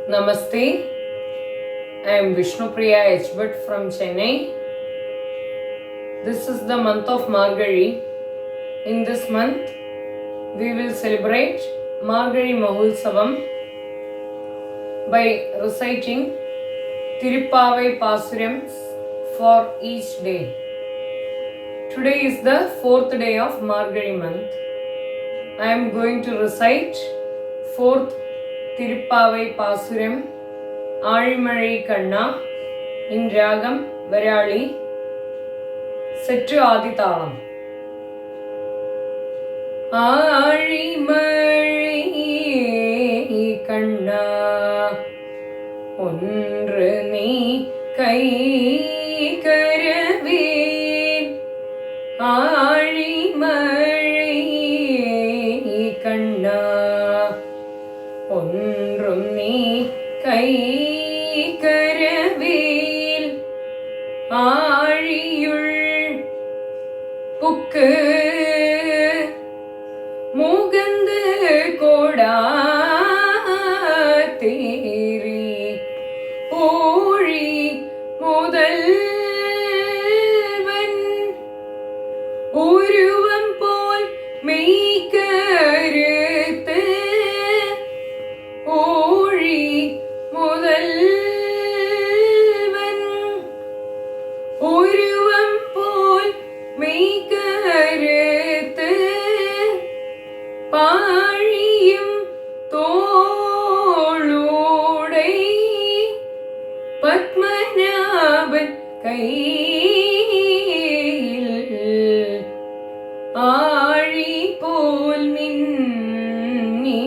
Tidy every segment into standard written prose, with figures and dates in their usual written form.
Namaste. I am Vishnupriya H. from Chennai. This is the month of Margazhi. In this month, we will celebrate Margazhi Mahotsavam by reciting Tirupavai Pasurams for each day. Today is the 4th day of Margazhi month. I am going to recite 4th Tirupavai Pasuram Azhimazhi Kanna in Ragam Varali set to Aditalam. Azhimazhi Kanna Ondru nee kai karavel Azhimazhi Kanna ஒன்றும் நீ கை கரவேல் ஆழியுள் book முகந்து கோடா தேரி ஓழி முதல்வன் உருவம் போல் மெய்கருத்து ஓழி முதல்வன் உருவம் போல் மெய்கருத்து பாழியும் தோளோடை பத்மநாபன் கையில் ஆழி போல் மின்னி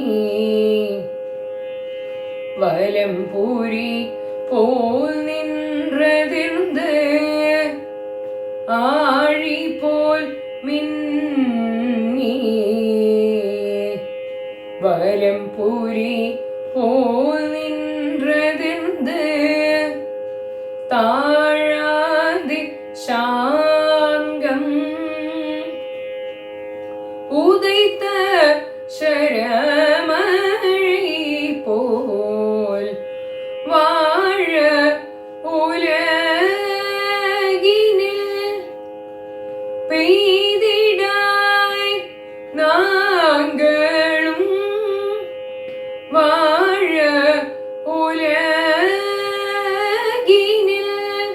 வலம்பூரி போல் நின்றதிர்ந்து ஆழி போல் மின்னி வலம்பூரி போல் நின்றதிர்ந்து தாழாதி சாங்கம் உதைத்த சரமழை போல் வாழ உலகினில் பெய்திடாய் நாங்களும் வாழ உலகினில்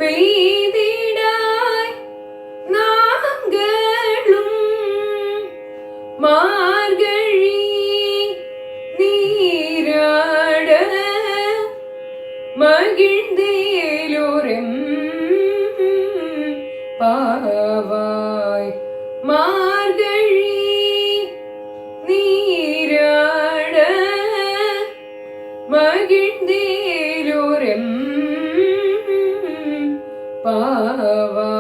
பெய்திடாய் நாங்களும் மார்கழி நீராட மகிழ்ந்தேலோரெம் பாவாய் மார்கழி நீராட மகிழ்ந்தேலோரெம் பாவாய்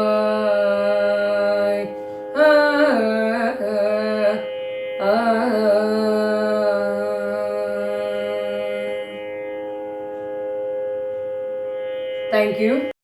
Thank you.